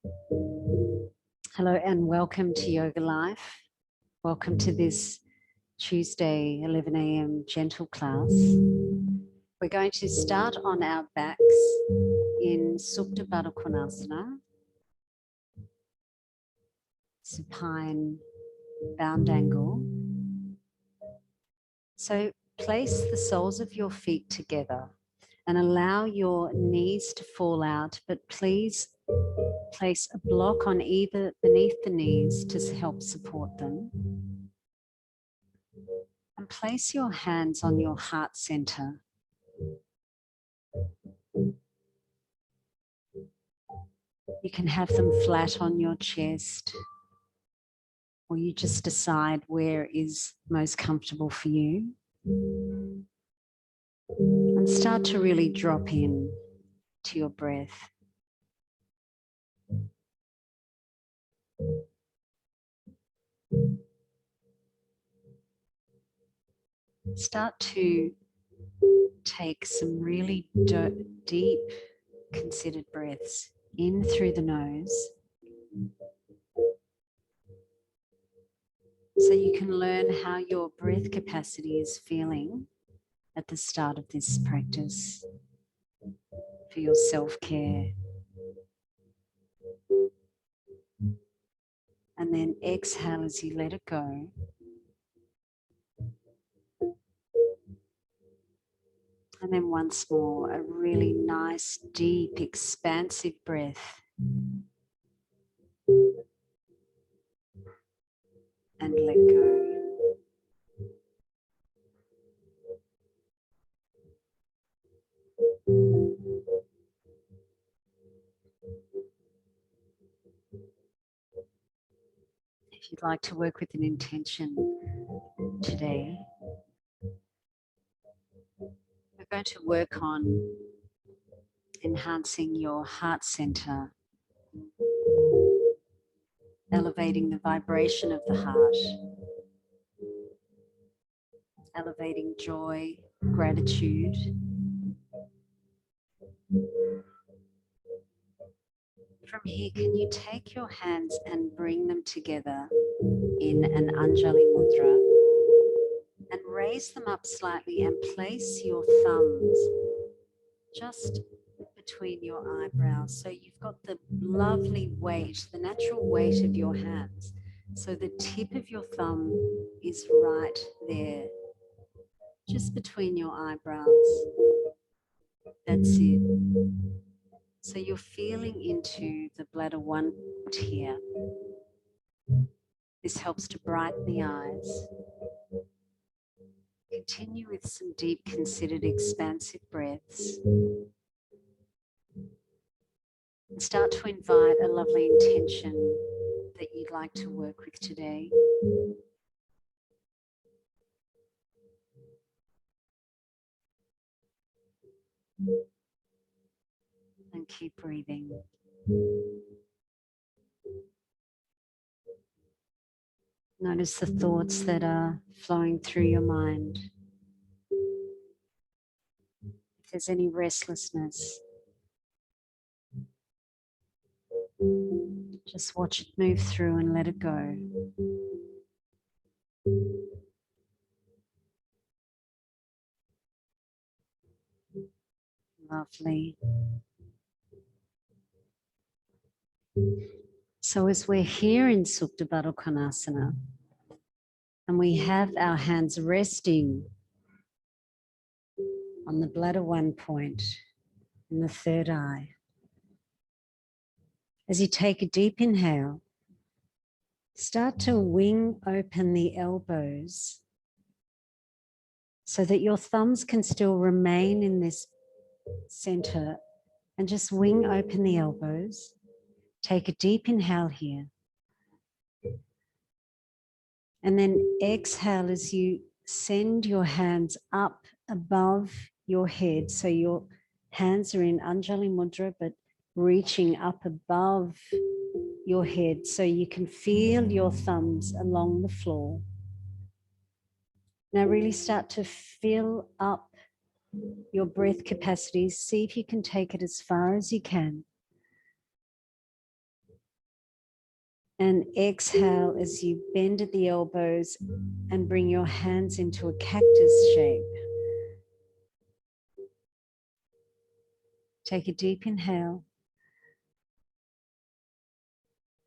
Hello and welcome to Yoga Life. Welcome to this Tuesday 11 a.m. gentle class. We're going to start on our backs in Supta Baddha Konasana, supine bound angle. So place the soles of your feet together and allow your knees to fall out, but please place a block on either beneath the knees to help support them. And place your hands on your heart center. You can have them flat on your chest, or you just decide where is most comfortable for you. And start to really drop in to your breath. Start to take some really deep, considered breaths in through the nose, so you can learn how your breath capacity is feeling at the start of this practice for your self-care. And then exhale as you let it go. And then once more, a really nice, deep, expansive breath. And let go. If you'd like to work with an intention today, we're going to work on enhancing your heart center, elevating the vibration of the heart, elevating joy, gratitude. From here, can you take your hands and bring them together in an Anjali Mudra and raise them up slightly and place your thumbs just between your eyebrows. So you've got the lovely weight, the natural weight of your hands. So the tip of your thumb is right there, just between your eyebrows. That's it. So you're feeling into the bladder 1 here. This helps to brighten the eyes. Continue with some deep, considered, expansive breaths. And start to invite a lovely intention that you'd like to work with today. And keep breathing. Notice the thoughts that are flowing through your mind. If there's any restlessness, just watch it move through and let it go. Lovely. So as we're here in Supta Baddha Konasana, and we have our hands resting on the bladder 1 point in the third eye. As you take a deep inhale, start to wing open the elbows so that your thumbs can still remain in this center, and just wing open the elbows. Take a deep inhale here. And then exhale as you send your hands up above your head. So your hands are in Anjali Mudra, but reaching up above your head so you can feel your thumbs along the floor. Now really start to fill up your breath capacity. See if you can take it as far as you can. And exhale as you bend at the elbows and bring your hands into a cactus shape. Take a deep inhale.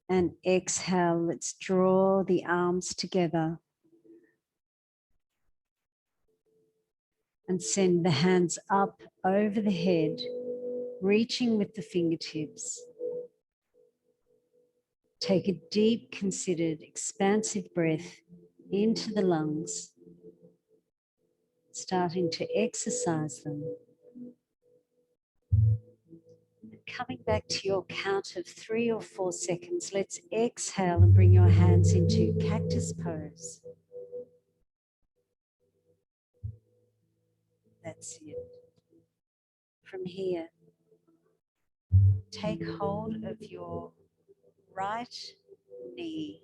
And exhale, let's draw the arms together. And send the hands up over the head, reaching with the fingertips. Take a deep, considered, expansive breath into the lungs, starting to exercise them. And coming back to your count of 3 or 4 seconds, let's exhale and bring your hands into cactus pose. That's it. From here, take hold of your right knee,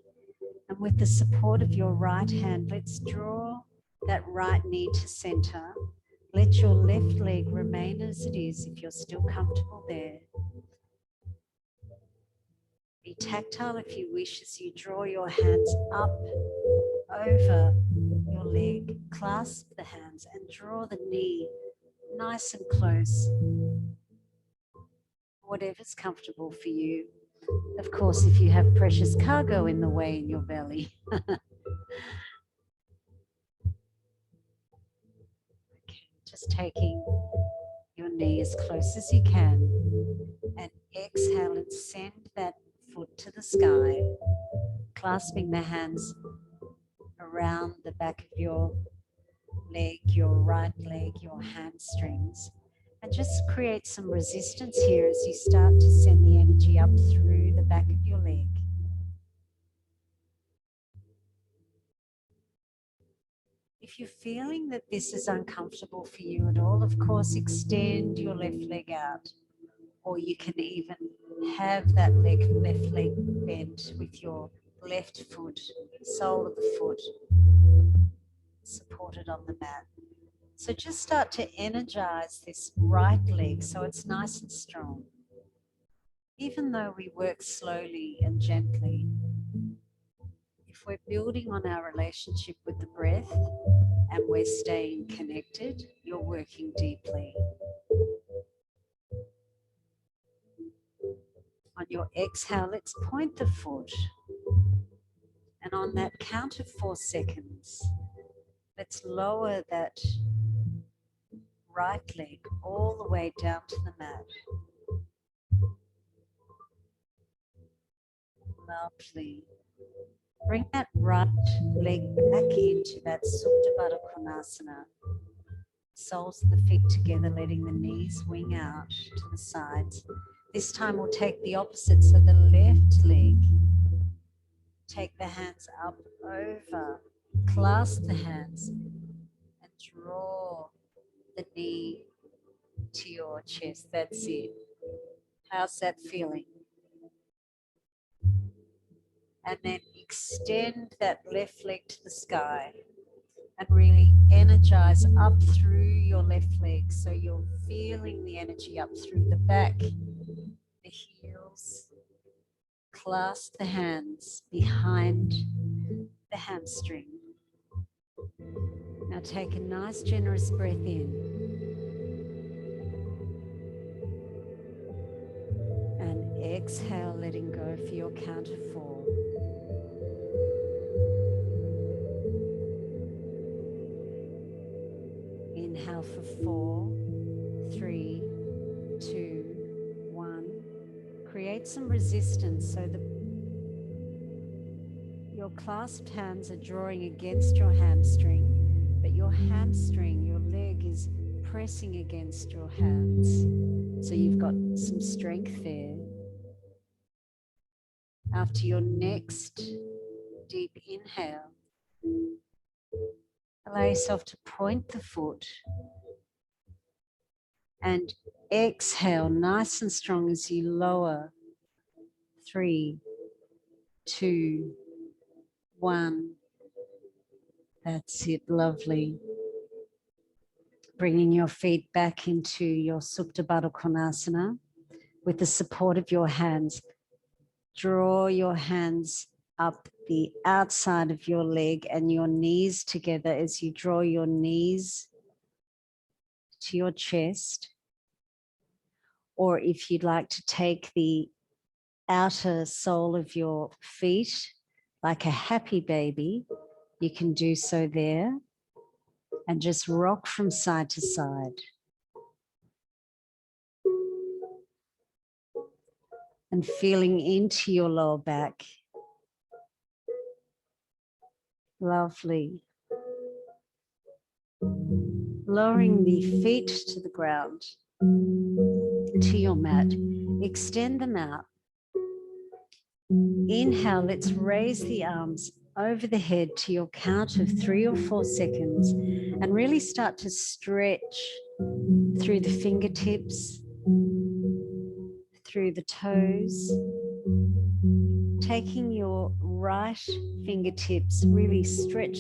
and with the support of your right hand, let's draw that right knee to center. Let your left leg remain as it is if you're still comfortable there. Be tactile if you wish as you draw your hands up over your leg. Clasp the hands and draw the knee nice and close. Whatever's comfortable for you. Of course, if you have precious cargo in the way in your belly. Just taking your knee as close as you can, and exhale and send that foot to the sky, clasping the hands around the back of your leg, your right leg, your hamstrings, and just create some resistance here as you start to send the energy up through the back of your leg. If you're feeling that this is uncomfortable for you at all, of course, extend your left leg out, or you can even have that left leg bent with your left foot, sole of the foot, supported on the mat. So just start to energize this right leg so it's nice and strong. Even though we work slowly and gently, if we're building on our relationship with the breath and we're staying connected, you're working deeply. On your exhale, let's point the foot. And on that count of 4 seconds, let's lower that right leg all the way down to the mat. Lovely. Bring that right leg back into that Supta Baddha Konasana. Soles of the feet together, letting the knees wing out to the sides. This time we'll take the opposite, so the left leg. Take the hands up over, clasp the hands, and draw the knee to your chest. That's it. How's that feeling? And then extend that left leg to the sky and really energize up through your left leg. So you're feeling the energy up through the back, the heels. Clasp the hands behind the hamstring. Now take a nice generous breath in. And exhale, letting go for your count of 4. Inhale for 4, 3, 2, 1. Create some resistance so that your clasped hands are drawing against your hamstring, but your hamstring, your leg, is pressing against your hands. So you've got some strength there. After your next deep inhale, allow yourself to point the foot and exhale nice and strong as you lower. 3, 2, 1. That's it, lovely. Bringing your feet back into your Supta Baddha Konasana with the support of your hands. Draw your hands up the outside of your leg and your knees together as you draw your knees to your chest. Or if you'd like to take the outer sole of your feet like a happy baby, you can do so there and just rock from side to side. And feeling into your lower back. Lovely. Lowering the feet to the ground, to your mat. Extend them out. Inhale, let's raise the arms over the head to your count of 3 or 4 seconds and really start to stretch through the fingertips, through the toes, taking your right fingertips, really stretch,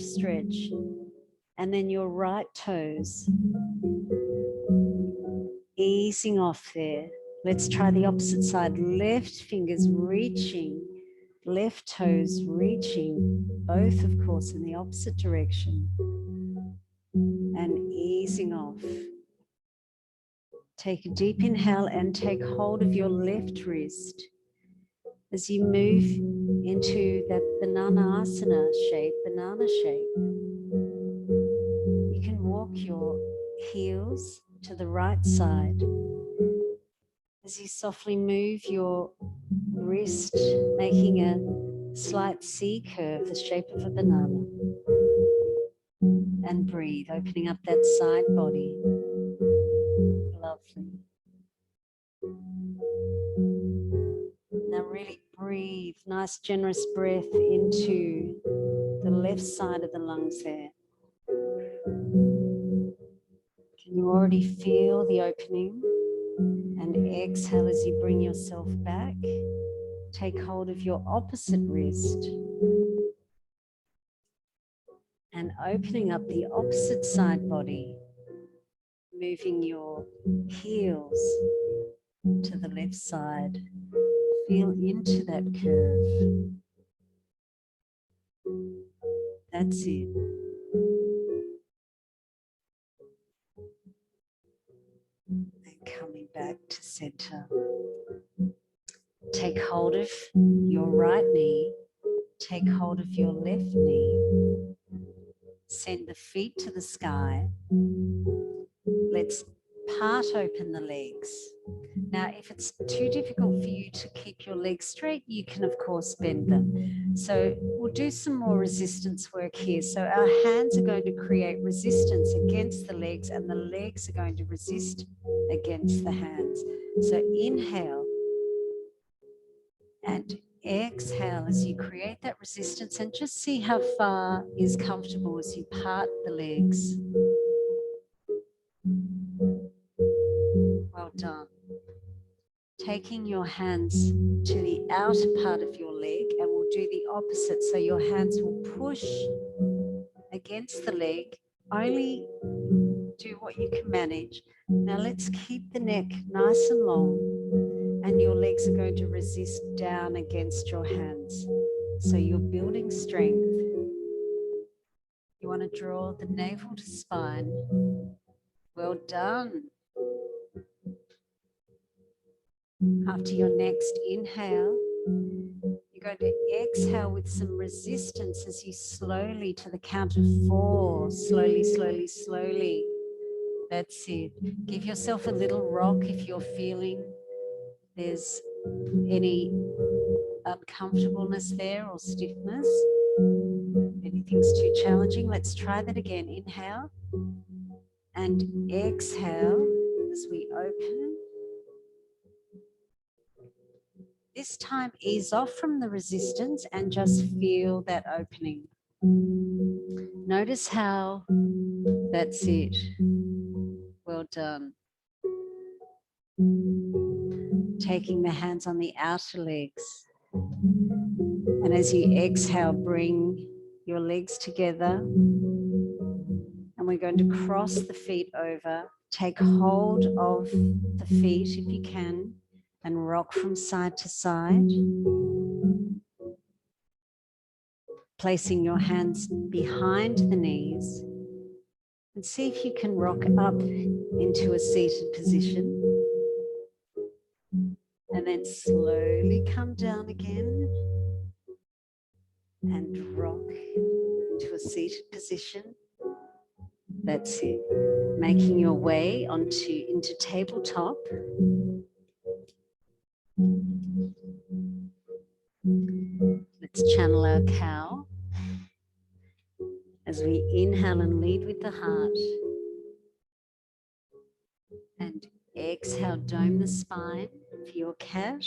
and then your right toes, easing off there. Let's try the opposite side. Left fingers reaching, left toes reaching, both of course in the opposite direction, and easing off. Take a deep inhale and take hold of your left wrist as you move into that banana shape. You can walk your heels to the right side as you softly move your wrist, making a slight C curve, the shape of a banana. And breathe, opening up that side body. Lovely. Now really breathe, nice generous breath into the left side of the lungs there. Can you already feel the opening? And exhale as you bring yourself back. Take hold of your opposite wrist. And opening up the opposite side body. Moving your heels to the left side. Feel into that curve. That's it. And coming back to center. Take hold of your right knee. Take hold of your left knee. Send the feet to the sky. Let's part open the legs. Now, if it's too difficult for you to keep your legs straight, you can, of course, bend them. So we'll do some more resistance work here. So our hands are going to create resistance against the legs, and the legs are going to resist against the hands. So inhale and exhale as you create that resistance, and just see how far is comfortable as you part the legs. Well done. Taking your hands to the outer part of your leg, and we'll do the opposite. So your hands will push against the leg. Only do what you can manage. Now let's keep the neck nice and long, and your legs are going to resist down against your hands. So you're building strength. You want to draw the navel to spine. Well done. After your next inhale, you're going to exhale with some resistance as you slowly, to the count of 4, slowly. That's it. Give yourself a little rock if you're feeling there's any uncomfortableness there or stiffness. If anything's too challenging, let's try that again. Inhale and exhale as we open. This time, ease off from the resistance and just feel that opening. Notice how, that's it. Well done. Taking the hands on the outer legs. And as you exhale, bring your legs together. And we're going to cross the feet over. Take hold of the feet if you can, and rock from side to side. placing your hands behind the knees, and see if you can rock up into a seated position. And then slowly come down again and rock into a seated position. That's it. Making your way into tabletop. Let's channel our cow as we inhale and lead with the heart. And exhale, dome the spine for your cat.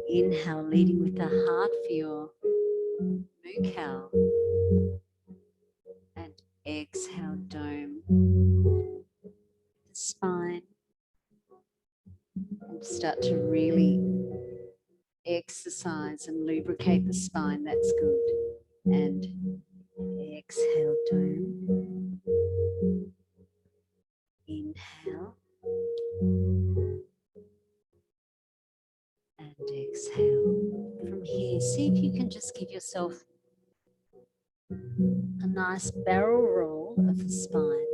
Inhale, leading with the heart for your moo cow. And exhale, dome the spine. And start to really exercise and lubricate the spine. That's good. And exhale, dome. Inhale. And exhale. From here, see if you can just give yourself a nice barrel roll of the spine.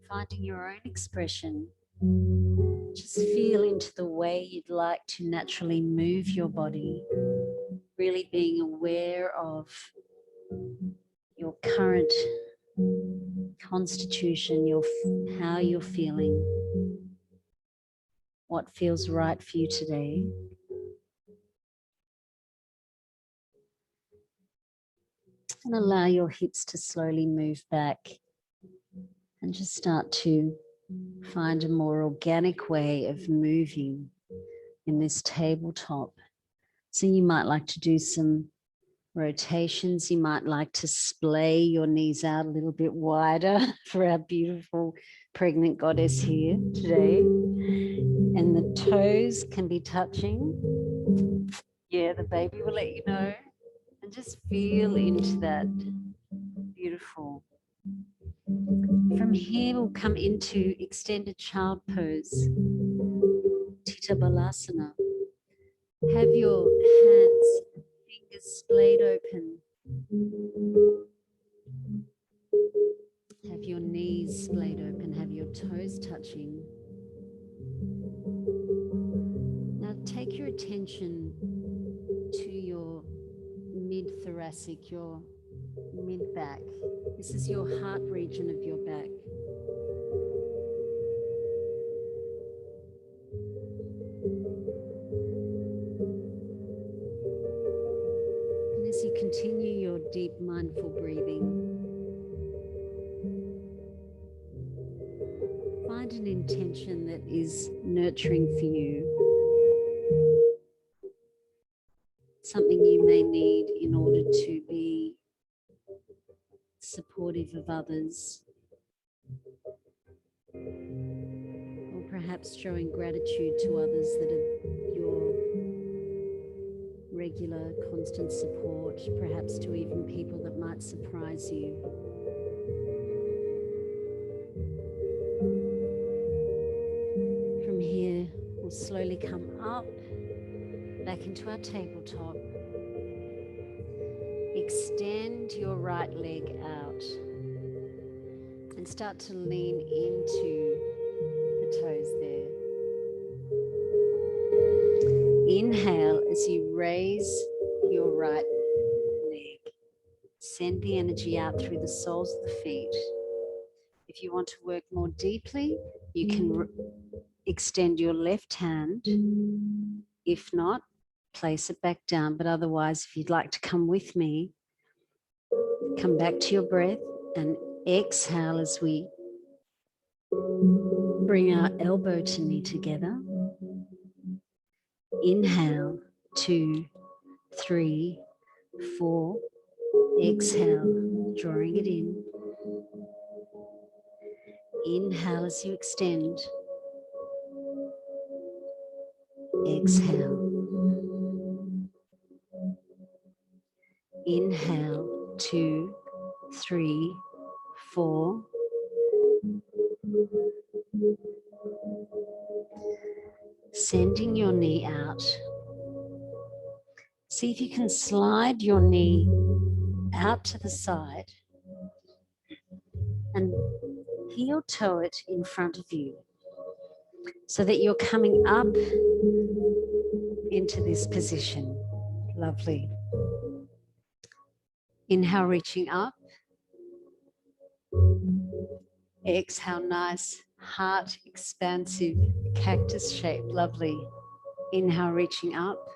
Finding your own expression. Just feel into the way you'd like to naturally move your body. Really being aware of your current constitution, how you're feeling, what feels right for you today. And allow your hips to slowly move back and just start to find a more organic way of moving in this tabletop. So you might like to do some rotations. You might like to splay your knees out a little bit wider for our beautiful pregnant goddess here today. And the toes can be touching. Yeah, the baby will let you know. And just feel into that. Beautiful. From here, we'll come into extended child pose, Tita Balasana. Have your hands, fingers splayed open. Have your knees splayed open. Have your toes touching. Now take your attention to your mid-thoracic, your mid-back. This is your heart region of your back. And as you continue your deep mindful breathing, find an intention that is nurturing for you. Something you may need in order to be supportive of others, or perhaps showing gratitude to others that are your regular, constant support, perhaps to even people that might surprise you. From here, we'll slowly come up, back into our tabletop. Extend your right leg out and start to lean into the toes there. Inhale as you raise your right leg. Send the energy out through the soles of the feet. If you want to work more deeply, you can extend your left hand. If not, place it back down. But otherwise, if you'd like to come with me, come back to your breath and exhale as we bring our elbow to knee together. Inhale, 2, 3, 4. Exhale, drawing it in. Inhale as you extend. Exhale. Inhale, 2, 3, 4. sending your knee out. See if you can slide your knee out to the side and heel toe it in front of you so that you're coming up into this position. Lovely. Inhale, reaching up. Exhale, nice heart expansive cactus shape. Lovely. Inhale, reaching up.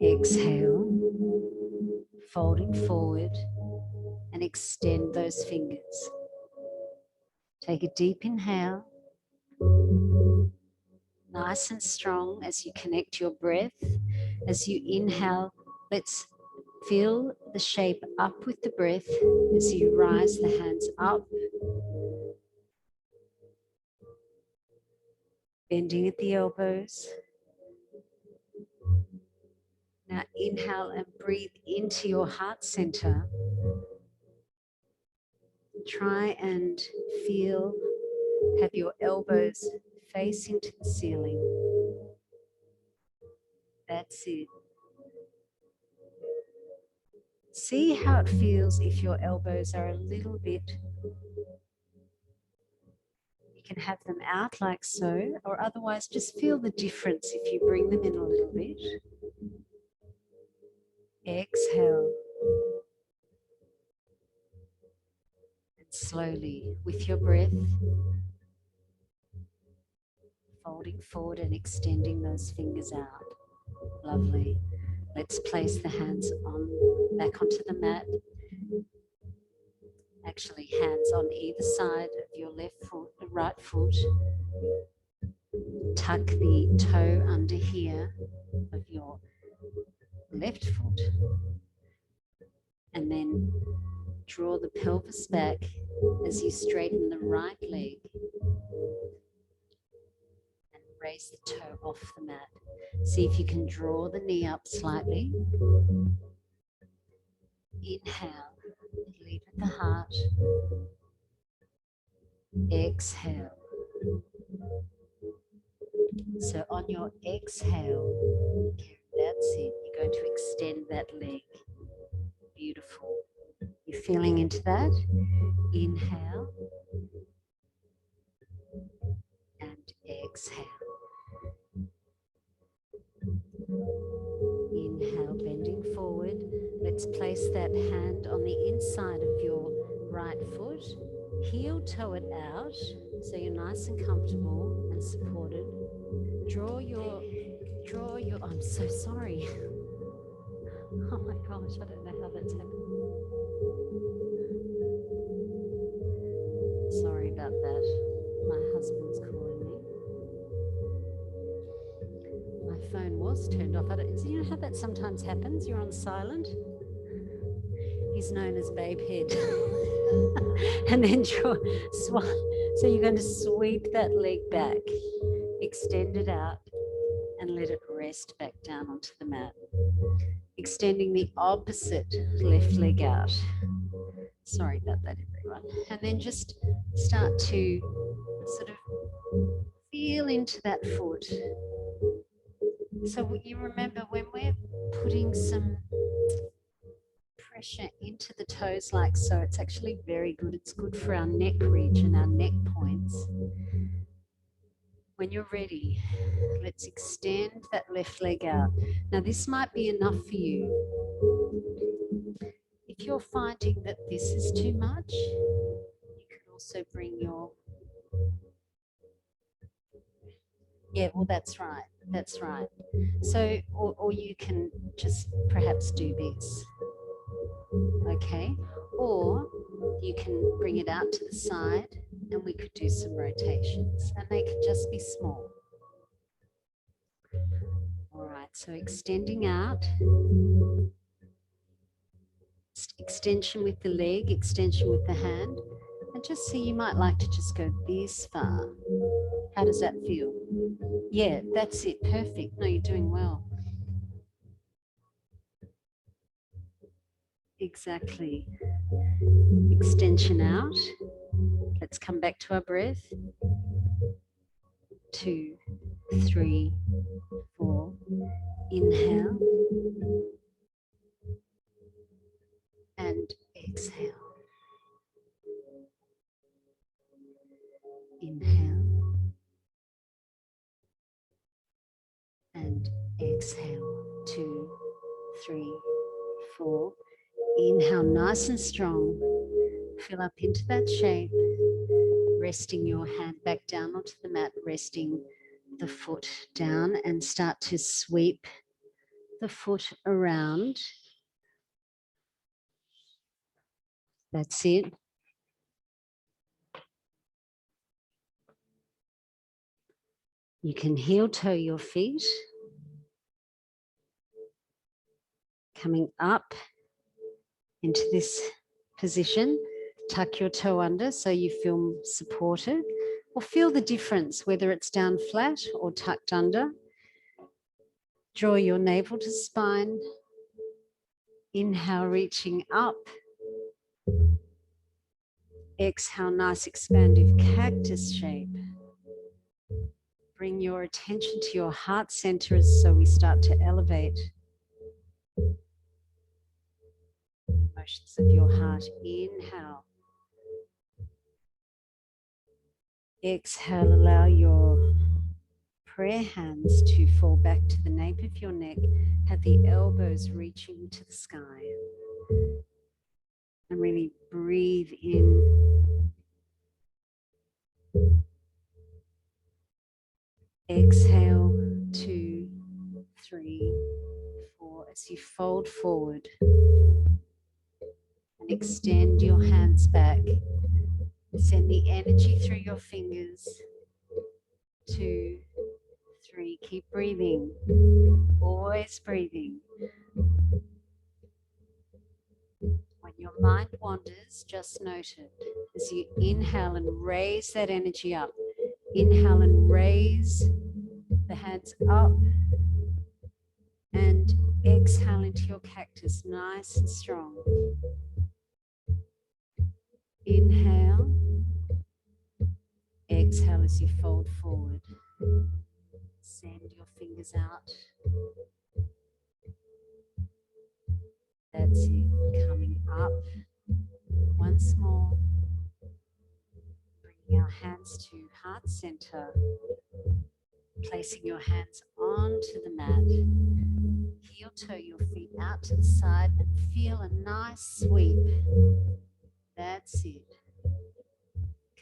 Exhale, folding forward and extend those fingers. Take a deep inhale, nice and strong as you connect your breath. As you inhale, let's feel the shape up with the breath as you rise the hands up, bending at the elbows. Now inhale and breathe into your heart center. Try and feel, have your elbows facing to the ceiling. That's it. See how it feels if your elbows are a little bit. You can have them out like so, or otherwise just feel the difference if you bring them in a little bit. Exhale. And slowly, with your breath, folding forward and extending those fingers out. Lovely. Let's place the hands back onto the mat. Actually, hands on either side of your left foot, the right foot. Tuck the toe under here of your left foot. And then draw the pelvis back as you straighten the right leg. And raise the toe off the mat. See if you can draw the knee up slightly. Inhale, lead with the heart. Exhale. So on your exhale, that's it. You're going to extend that leg. Beautiful. You're feeling into that. Inhale and exhale. Inhale, bending forward. Let's place that hand on the inside of your right foot. Heel toe it out so you're nice and comfortable and supported. Draw your, I'm so sorry. Oh my gosh, I don't know how that's happened. Sorry about that. My husband's calling me. My phone was turned off. You know how that sometimes happens? You're on silent. He's known as Babe Head. And then so you're going to sweep that leg back, extend it out, and let it rest back down onto the mat. Extending the opposite left leg out. Sorry about that, everyone. And then just start to sort of feel into that foot. So you remember when we're putting some pressure into the toes like so, it's actually very good. It's good for our neck region, our neck points. When you're ready, let's extend that left leg out. Now this might be enough for you. If you're finding that this is too much, you can also bring your, yeah, well that's right, that's right. So, or you can just perhaps do this, okay? Or you can bring it out to the side and we could do some rotations and they could just be small. All right, so extending out, extension with the leg, extension with the hand, and just see, you might like to just go this far. How does that feel? Yeah, that's it, perfect. No, you're doing well. Exactly. Extension out. Let's come back to our breath. 2, 3, 4. Inhale and exhale. Inhale and exhale. 2, 3, 4. Inhale nice and strong. Fill up into that shape. Resting your hand back down onto the mat, resting the foot down, and start to sweep the foot around. That's it. You can heel toe your feet. Coming up into this position, tuck your toe under so you feel supported, or feel the difference, whether it's down flat or tucked under. Draw your navel to spine. Inhale, reaching up. Exhale, nice expansive cactus shape. Bring your attention to your heart center so we start to elevate the emotions of your heart. Inhale. Exhale, allow your prayer hands to fall back to the nape of your neck. Have the elbows reaching to the sky. And really breathe in. Exhale, 2, 3, 4. As you fold forward and extend your hands back. Send the energy through your fingers. 2, 3. Keep breathing. Always breathing. When your mind wanders, just note it. As you inhale and raise that energy up. Inhale and raise the hands up. And exhale into your cactus, nice and strong. Inhale. Exhale as you fold forward. Send your fingers out. That's it. Coming up. Once more. Bringing our hands to heart center. Placing your hands onto the mat. Heel toe your feet out to the side and feel a nice sweep. That's it.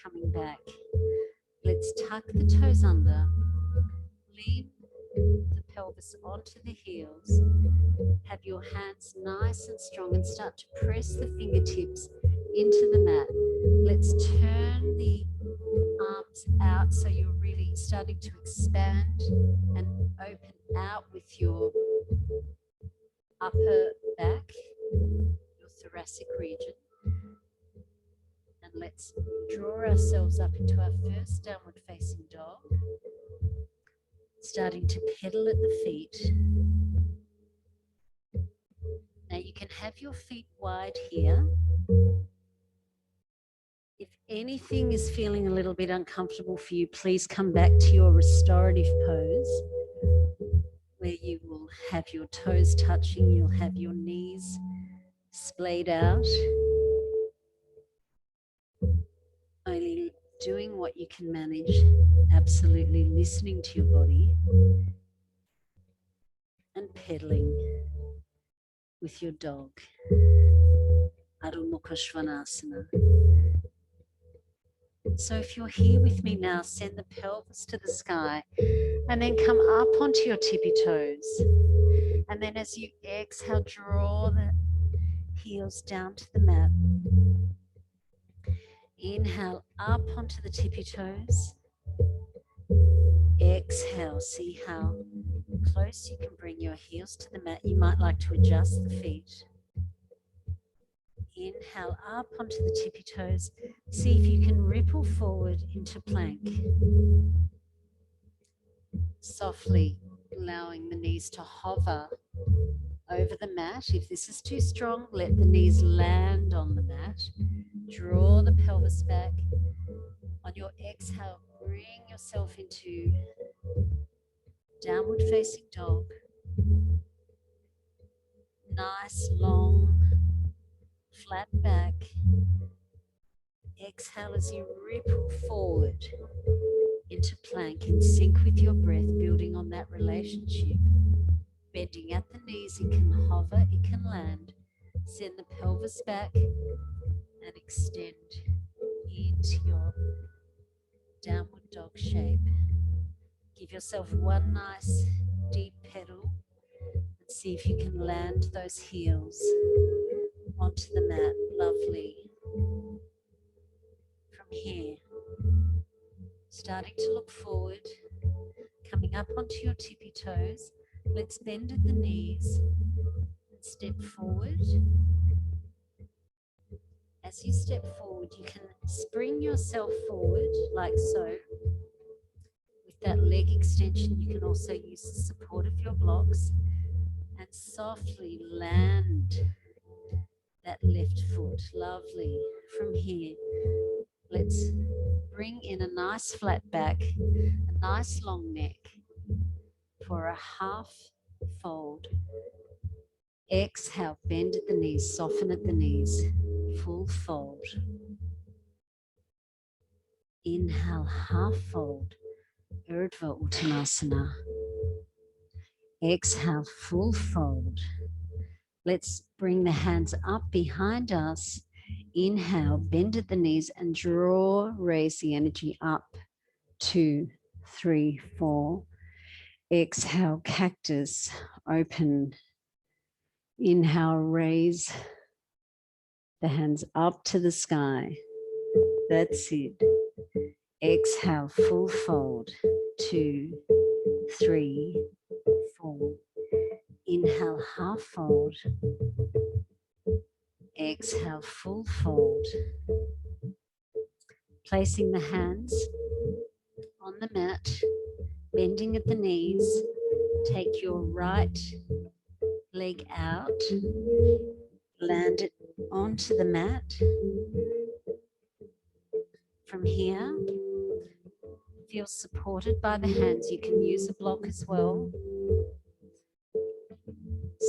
Coming back. Let's tuck the toes under. Lean the pelvis onto the heels. Have your hands nice and strong and start to press the fingertips into the mat. Let's turn the arms out so you're really starting to expand and open out with your upper back, your thoracic region. And let's draw ourselves up into our first downward facing dog. Starting to pedal at the feet. Now you can have your feet wide here. If anything is feeling a little bit uncomfortable for you, please come back to your restorative pose where you will have your toes touching, you'll have your knees splayed out. Only doing what you can manage, absolutely listening to your body and pedaling with your dog. Adho Mukha Svanasana. So if you're here with me now, send the pelvis to the sky and then come up onto your tippy toes. And then as you exhale, draw the heels down to the mat. Inhale up onto the tippy toes. Exhale, see how close you can bring your heels to the mat. You might like to adjust the feet. Inhale up onto the tippy toes. See if you can ripple forward into plank. Softly allowing the knees to hover over the mat. If this is too strong, let the knees land on the mat. Draw the pelvis back. On your exhale, bring yourself into Downward facing dog. Nice, long, flat back. Exhale as you ripple forward into plank in sync with your breath, building on that relationship. Bending at the knees, it can hover, it can land. Send the pelvis back and extend into your downward dog shape. Give yourself one nice deep pedal and see if you can land those heels onto the mat. Lovely. From here, starting to look forward, coming up onto your tippy toes. Let's bend at the knees and step forward. As you step forward, you can spring yourself forward like so. With that leg extension, you can also use the support of your blocks and softly land that left foot. Lovely. From here, let's bring in a nice flat back, a nice long neck for a half fold. Exhale, bend at the knees, soften at the knees, full fold. Inhale, half fold, Urdhva Uttanasana. Exhale, full fold. Let's bring the hands up behind us. Inhale, bend at the knees and draw, raise the energy up. 2, 3, 4. Exhale, cactus, open. Inhale, raise the hands up to the sky. That's it. Exhale, full fold. 2, 3, 4. Inhale, half fold. Exhale, full fold. Placing the hands on the mat, bending at the knees. Take your right leg out, land it onto the mat. From here, feel supported by the hands. You can use a block as well.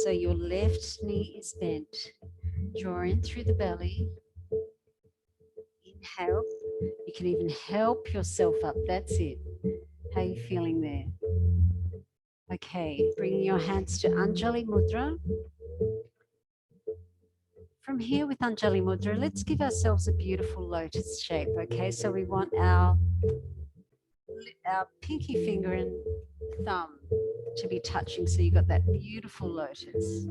So your left knee is bent. Draw in through the belly. Inhale. You can even help yourself up. That's it. How are you feeling there? Okay, bringing your hands to Anjali Mudra. From here with Anjali Mudra, let's give ourselves a beautiful lotus shape, okay? So we want our pinky finger and thumb to be touching, so you've got that beautiful lotus.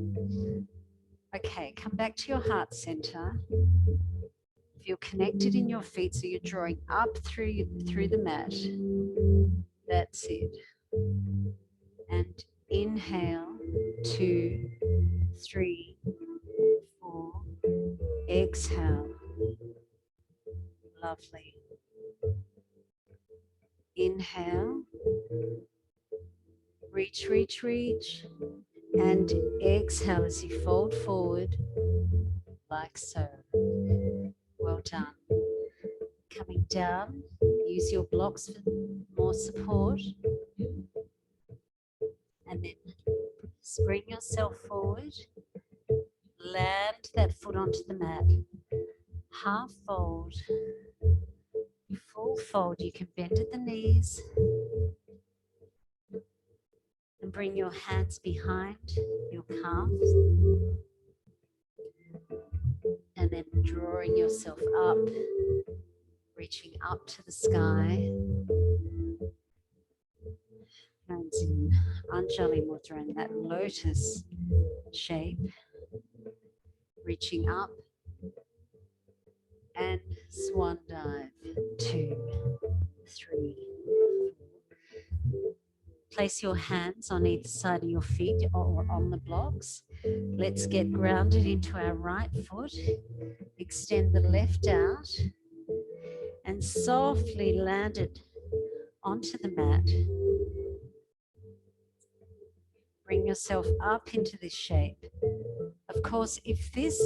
Okay, come back to your heart center. Feel connected in your feet, so you're drawing up through the mat. That's it. And inhale, 2, 3, 4. Exhale. Lovely. Inhale. Reach, reach, reach. And exhale as you fold forward, like so. Well done. Coming down, use your blocks for more support. And then spring yourself forward. Land that foot onto the mat. Half fold. Full fold. You can bend at the knees. And bring your hands behind your calves. And then drawing yourself up, reaching up to the sky. Hands in Anjali Mudra in that lotus shape. Reaching up. And swan dive. 2, 3, 4. Place your hands on either side of your feet or on the blocks. Let's get grounded into our right foot. Extend the left out and softly land it onto the mat. Bring yourself up into this shape. Of course, if this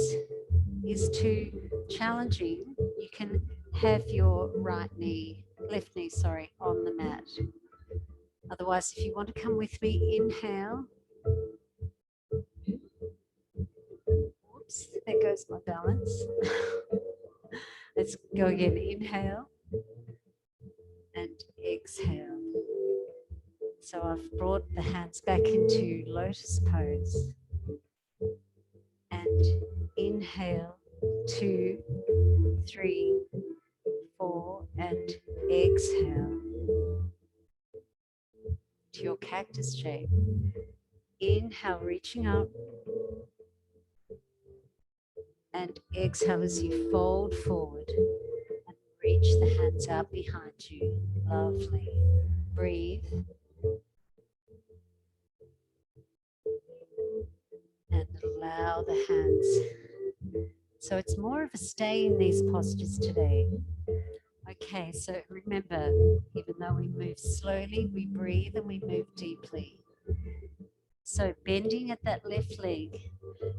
is too challenging, you can have your left knee, on the mat. Otherwise, if you want to come with me, inhale. Oops, there goes my balance. Let's go again. Inhale and exhale. So I've brought the hands back into lotus pose. And inhale, 2, 3, 4, and exhale to your cactus shape. Inhale, reaching up, and exhale as you fold forward and reach the hands out behind you. Lovely. Breathe. And allow the hands. So it's more of a stay in these postures today. Okay, so remember, even though we move slowly, we breathe and we move deeply. So bending at that left leg,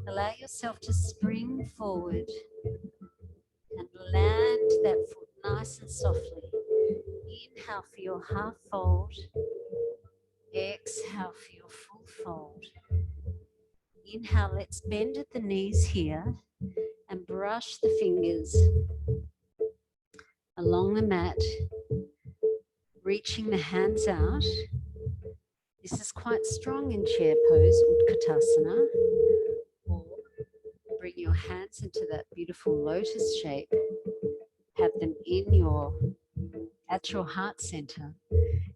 allow yourself to spring forward and land that foot nice and softly. Inhale for your half fold. Exhale for your full fold. Inhale, let's bend at the knees here and brush the fingers along the mat, reaching the hands out. This is quite strong in chair pose, Utkatasana. Or bring your hands into that beautiful lotus shape. Have them at your heart center.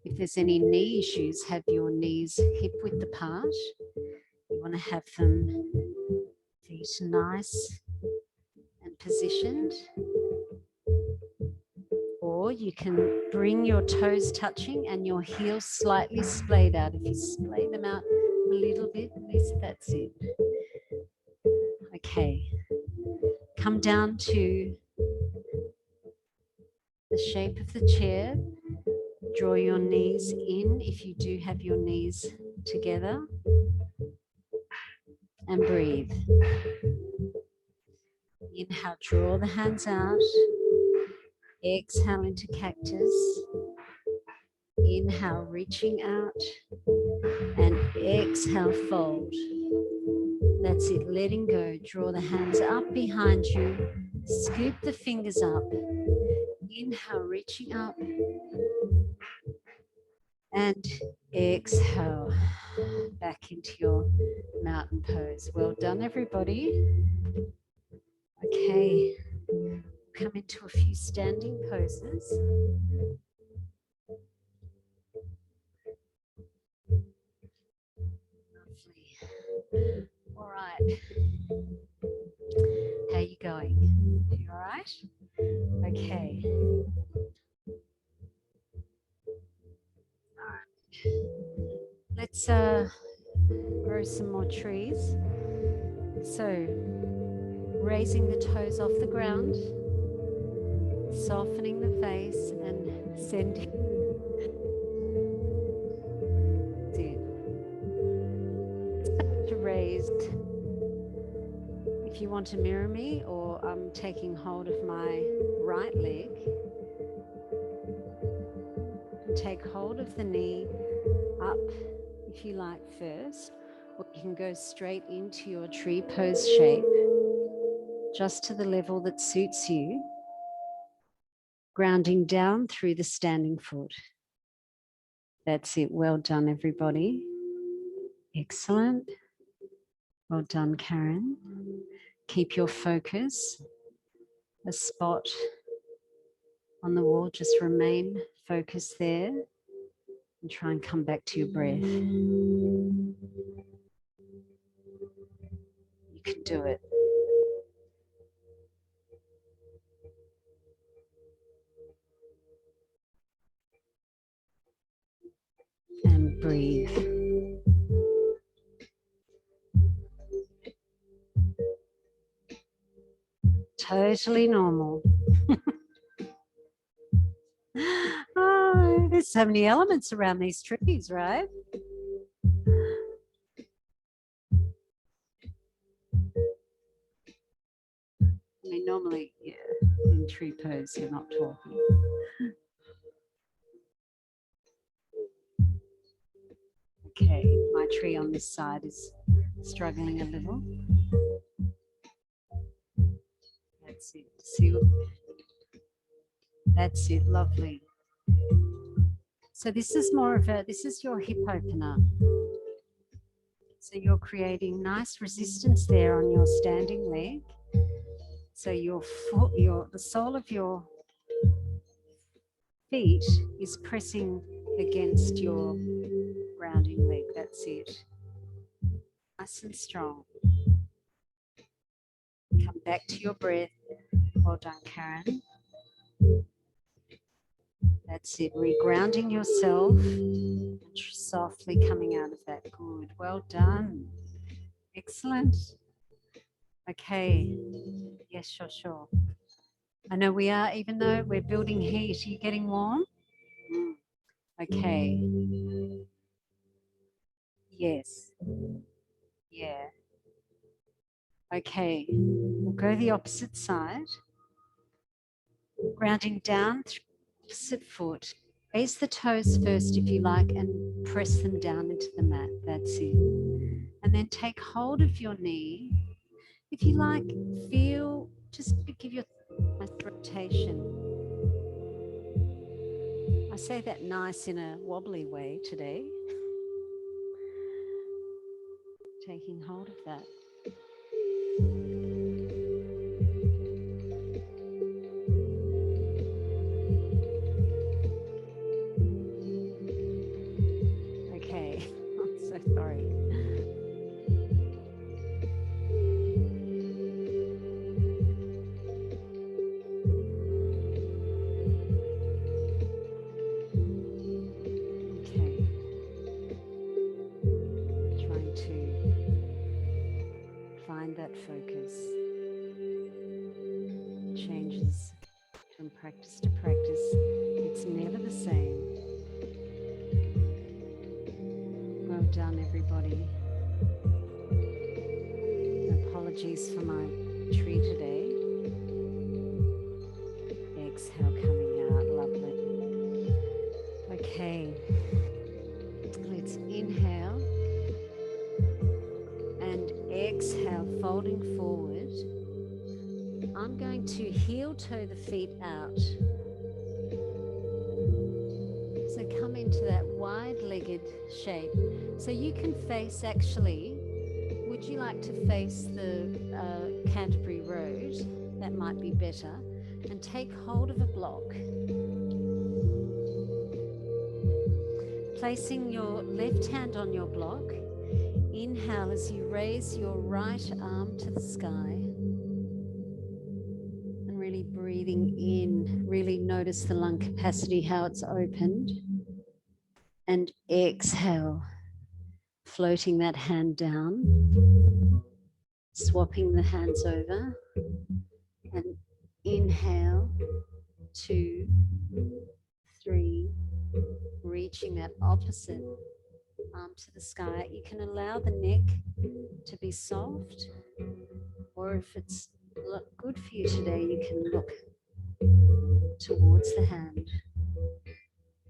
If there's any knee issues, have your knees hip width apart. You want to have them feet nice and positioned. Or you can bring your toes touching and your heels slightly splayed out. If you splay them out a little bit, at least that's it. Okay. Come down to the shape of the chair. Draw your knees in if you do have your knees together. And breathe. Inhale, draw the hands out. Exhale into cactus. Inhale, reaching out. And exhale, fold. That's it, letting go. Draw the hands up behind you. Scoop the fingers up. Inhale, reaching up. And exhale, back into your mountain pose. Well done, everybody. Okay, come into a few standing poses. Lovely. All right. How are you going? You all right? Okay. All right. Let's grow some more trees. So, raising the toes off the ground, softening the face and sending to raised. If you want to mirror me, or I'm taking hold of my right leg, and take hold of the knee up if you like first, or you can go straight into your tree pose shape, just to the level that suits you, grounding down through the standing foot. That's it. Well done, everybody. Excellent. Well done, Karen. Keep your focus. A spot on the wall, just remain focused there and try and come back to your breath. You can do it. And breathe. Totally normal. Oh, there's so many elements around these trees, right? I mean, normally, yeah, in tree pose, you're not talking. Okay, my tree on this side is struggling a little. That's it. See, that's it. Lovely. So this is more of a, this is your hip opener. So you're creating nice resistance there on your standing leg. So your foot, the sole of your feet is pressing against your grounding leg. That's it. Nice and strong. Come back to your breath. Well done, Karen. That's it. Regrounding yourself. Softly coming out of that. Good. Well done. Excellent. Okay. Yes, sure. I know we are, even though we're building heat. Are you getting warm? Okay. Yes. Yeah. Okay. We'll go the opposite side. Grounding down through the opposite foot. Raise the toes first if you like and press them down into the mat. That's it. And then take hold of your knee. If you like, feel, just give your rotation. I say that nice in a wobbly way today. Taking hold of that. Okay, I'm so sorry. Okay. Trying to find that focus. Changes from practice to practice. It's never the same. Well done, everybody. Apologies for my tree today. Exhale coming out, lovely. Okay, let's inhale and exhale, folding forward. I'm going to heel toe the feet out. So come into that wide-legged shape. So you can face, actually, would you like to face the Canterbury Road? That might be better. And take hold of a block. Placing your left hand on your block. Inhale as you raise your right arm to the sky. And really breathing in. Really notice the lung capacity, how it's opened. And exhale. Floating that hand down. Swapping the hands over. And inhale. 2, 3. Reaching that opposite arm to the sky. You can allow the neck to be soft, or if it's good for you today, you can look towards the hand.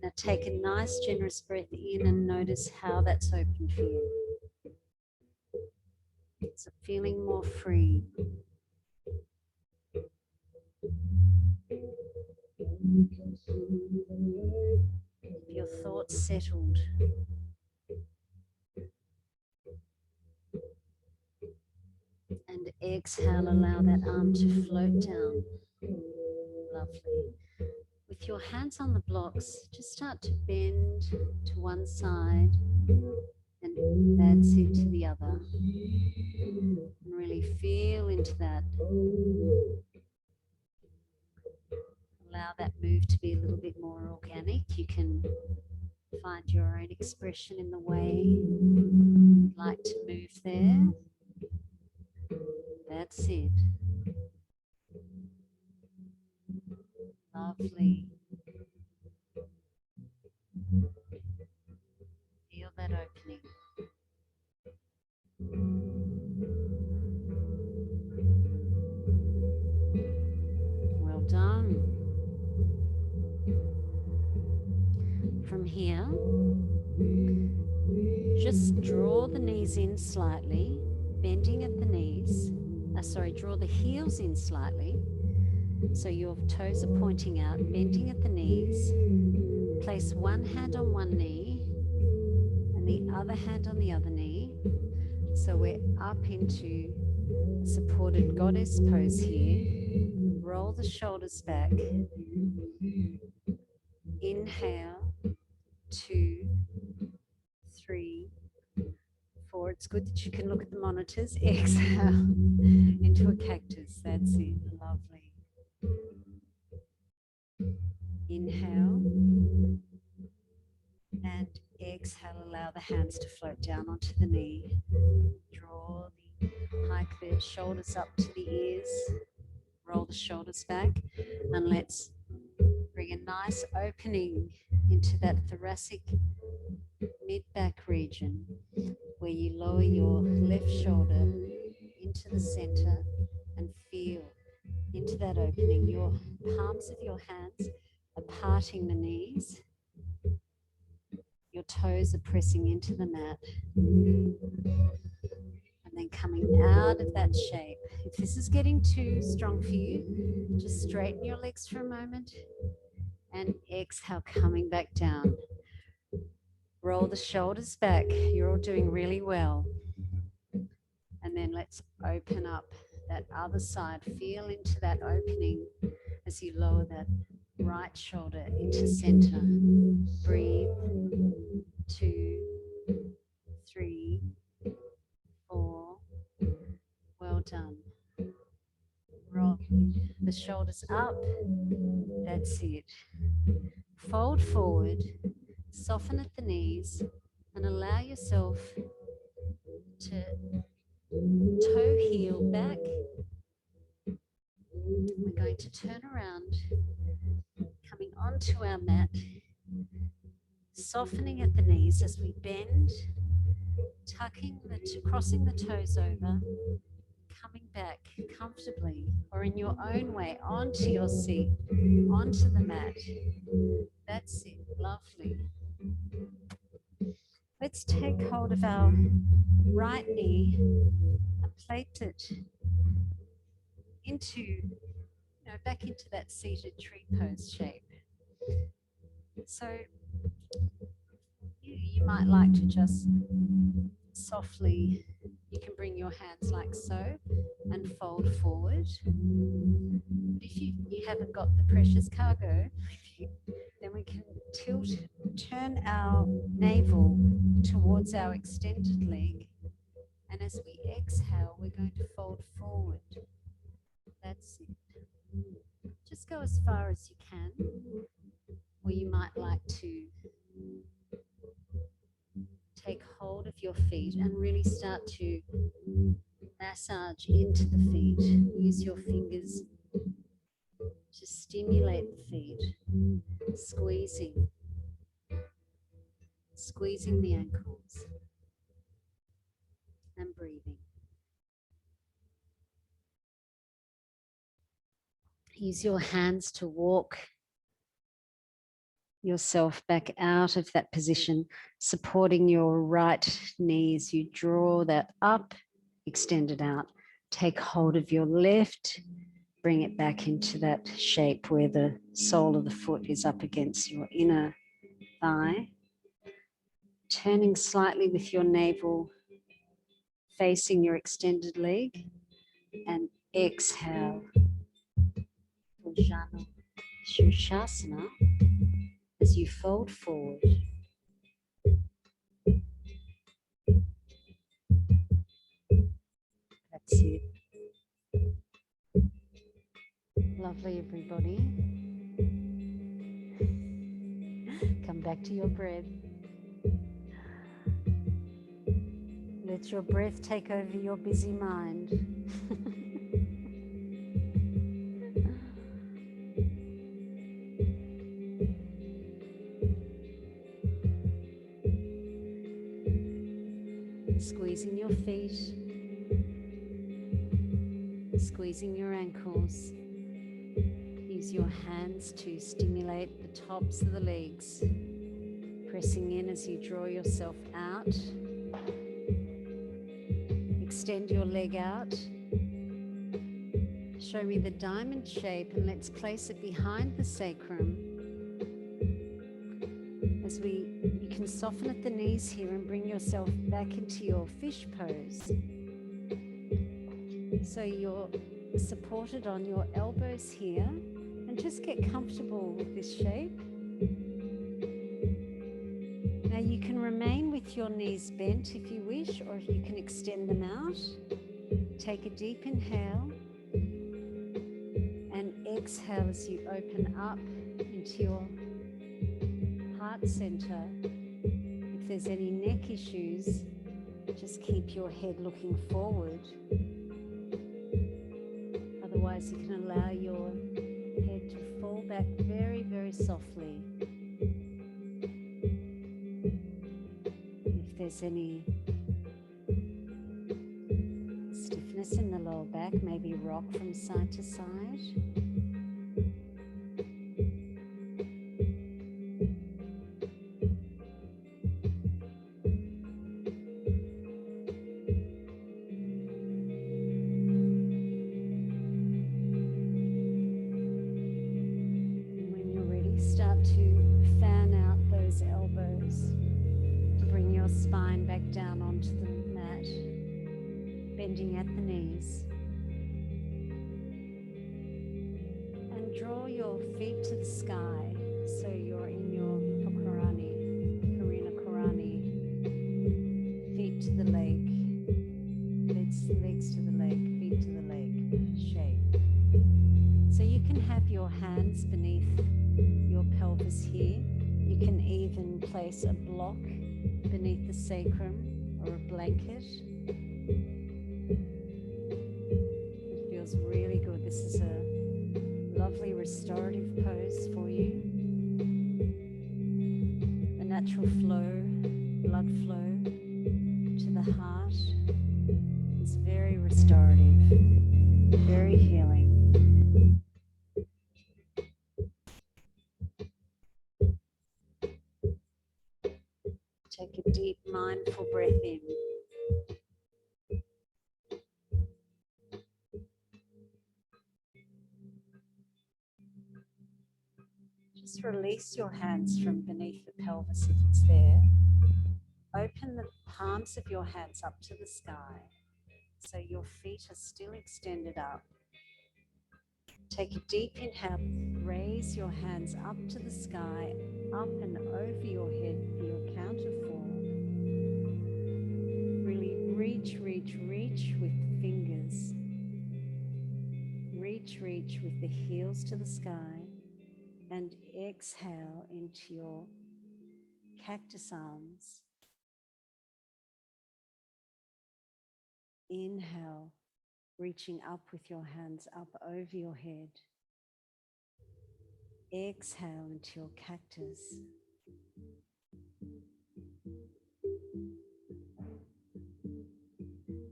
Now take a nice generous breath in and notice how that's open for you. So feeling more free. Your thoughts settled. And exhale, allow that arm to float down. Lovely. With your hands on the blocks, just start to bend to one side and that's it, to the other. And really feel into that. Allow that move to be a little bit more organic. You can find your own expression in the way you'd like to move there. That's it. Lovely. Feel that opening. Well done. From here, Just draw the knees in slightly, bending at the knees. Draw the heels in slightly. So your toes are pointing out, bending at the knees. Place one hand on one knee and the other hand on the other knee. So we're up into a supported goddess pose here. Roll the shoulders back. Inhale, 2, 3, 4. It's good that you can look at the monitors. Exhale into a cactus. That's it. Lovely. Inhale and exhale. Allow the hands to float down onto the knee. Draw hike the shoulders up to the ears. Roll the shoulders back, and let's bring a nice opening into that thoracic mid-back region where you lower your left shoulder into the center and feel into that opening. Your palms of your hands are parting the knees. Your toes are pressing into the mat. And then coming out of that shape. If this is getting too strong for you, just straighten your legs for a moment and exhale, coming back down. Roll the shoulders back. You're all doing really well. And then let's open up that other side. Feel into that opening as you lower that right shoulder into center. Breathe. 2, 3, 4. Well done. Roll the shoulders up. That's it. Fold forward, soften at the knees, and allow yourself to toe heel back. We're going to turn around, coming onto our mat, softening at the knees as we bend, crossing the toes over, coming back comfortably or in your own way onto your seat, onto the mat. That's it. Lovely. Let's take hold of our right knee and plate it into, back into that seated tree pose shape. So you might like to just softly, you can bring your hands like so and fold forward. But if you haven't got the precious cargo with you, then we can turn our navel towards our extended leg. And as we exhale, we're going to fold forward. That's it. Just go as far as you can, or you might like to take hold of your feet and really start to massage into the feet. Use your fingers to stimulate the feet, squeezing the ankles and breathing. Use your hands to walk yourself back out of that position, supporting your right knees. You draw that up, extend it out. Take hold of your left, bring it back into that shape where the sole of the foot is up against your inner thigh. Turning slightly with your navel, facing your extended leg, and exhale. Bhujana Shushasana as you fold forward. That's it. Lovely, everybody. Come back to your breath. Let your breath take over your busy mind. Squeezing your feet, squeezing your ankles. Use your hands to stimulate the tops of the legs, pressing in as as you draw yourself out. Extend your leg out. Show me the diamond shape and let's place it behind the sacrum. As you can soften at the knees here and bring yourself back into your fish pose. So you're supported on your elbows here, and just get comfortable with this shape. Now you can remain with your knees bent if you wish, or you can extend them out. Take a deep inhale and exhale as you open up into your heart center. If there's any neck issues, just keep your head looking forward. Otherwise, you can allow your head to fall back very, very softly. If there's any stiffness in the lower back, maybe rock from side to side. Start to fan out those elbows. Bring your spine back down onto the mat, bending at the knees. And draw your feet to the sky, so you're in your Karina Karani. Feet to the lake, legs to the lake, feet to the lake shape. So you can have your hands beneath your pelvis here. You can even place a block beneath the sacrum or a blanket. It feels really good. This is a lovely restorative pose for you. A natural flow, blood flow to the heart. It's very restorative, very healing. Take a deep, mindful breath in. Just release your hands from beneath the pelvis if it's there. Open the palms of your hands up to the sky, so your feet are still extended up. Take a deep inhale, raise your hands up to the sky, up and over your head for your count of 4. Really reach with the fingers. Reach with the heels to the sky, and exhale into your cactus arms. Inhale, reaching up with your hands up over your head. Exhale into your cactus.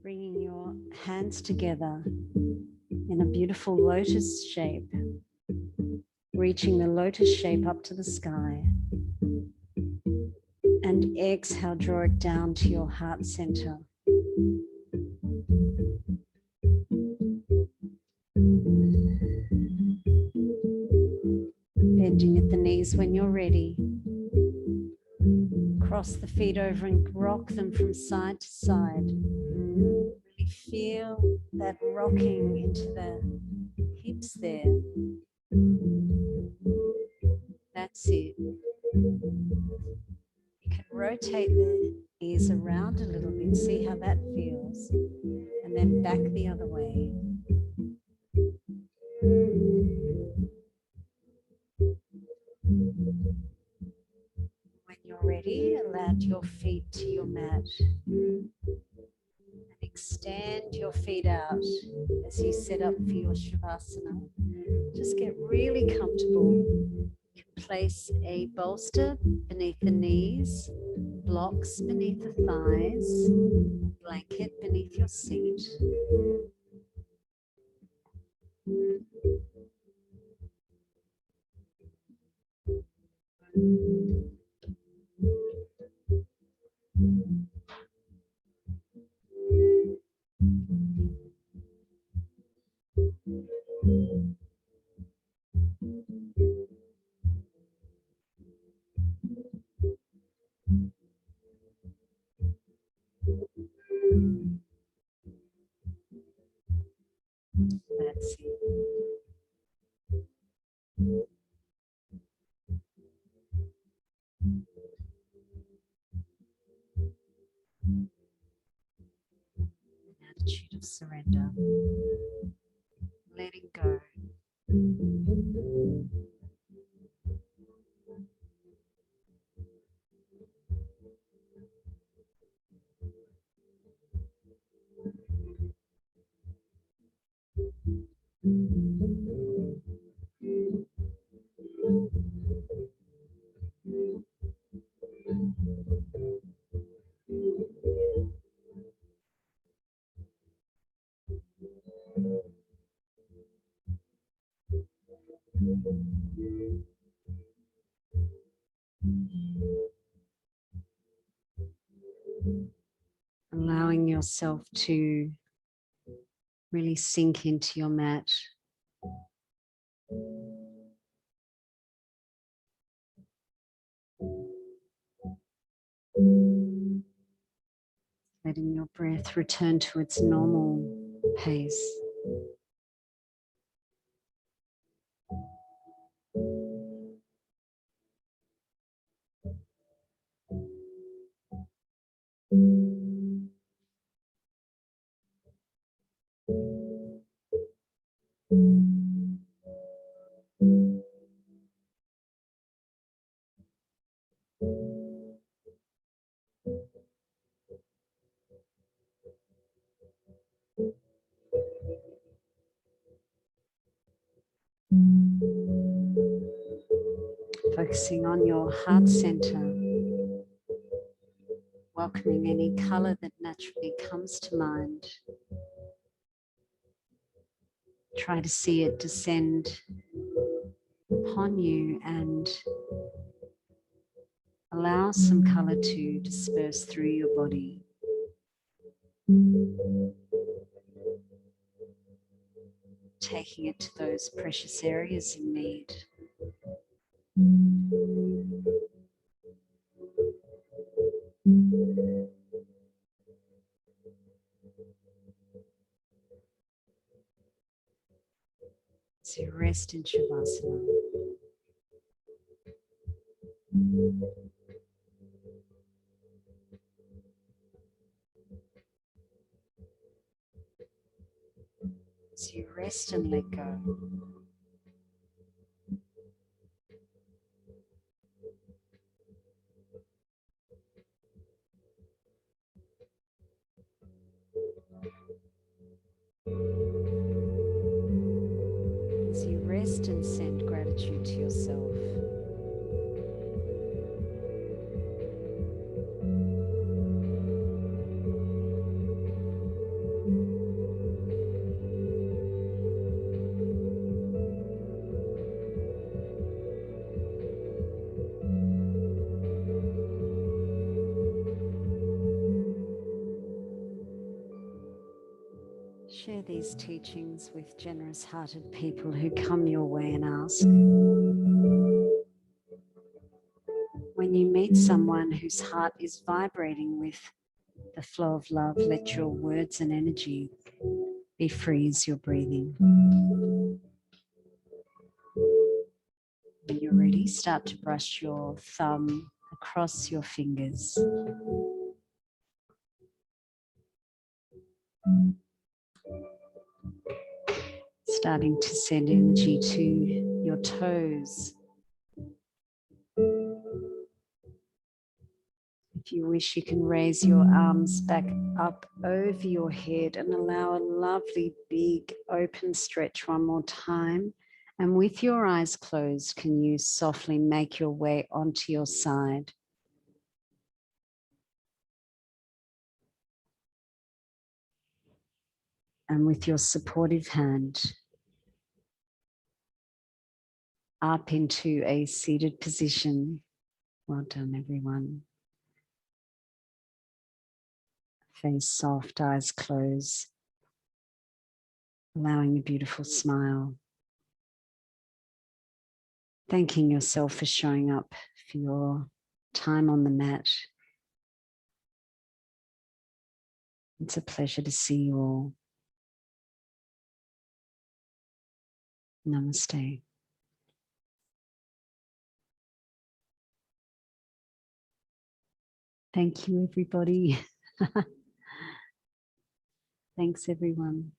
Bringing your hands together in a beautiful lotus shape. Reaching the lotus shape up to the sky. And exhale, draw it down to your heart center. Bending at the knees when you're ready. Cross the feet over and rock them from side to side. Really feel that rocking into the hips there. That's it. You can rotate the knees around a little bit, see how that feels, and then back the other way. When you're ready, allow your feet to your mat and extend your feet out as you set up for your Shavasana. Just get really comfortable. You can place a bolster beneath the knees, blocks beneath the thighs, a blanket beneath your seat. An attitude of surrender, letting go. Allowing yourself to really sink into your mat. Letting your breath return to its normal pace. Focusing on your heart center, welcoming any color that naturally comes to mind. Try to see it descend upon you and allow some color to disperse through your body. Taking it to those precious areas in need. So you rest in Shavasana. So you rest and let go. As you rest and send gratitude to yourself. Share these teachings with generous-hearted people who come your way and ask. When you meet someone whose heart is vibrating with the flow of love, let your words and energy be free as you're breathing. When you're ready, start to brush your thumb across your fingers. Starting to send energy to your toes. If you wish, you can raise your arms back up over your head and allow a lovely big open stretch one more time. And with your eyes closed, can you softly make your way onto your side? And with your supportive hand, up into a seated position. Well done, everyone. Face soft, eyes closed, allowing a beautiful smile. Thanking yourself for showing up for your time on the mat. It's a pleasure to see you all. Namaste. Thank you, everybody. Thanks, everyone.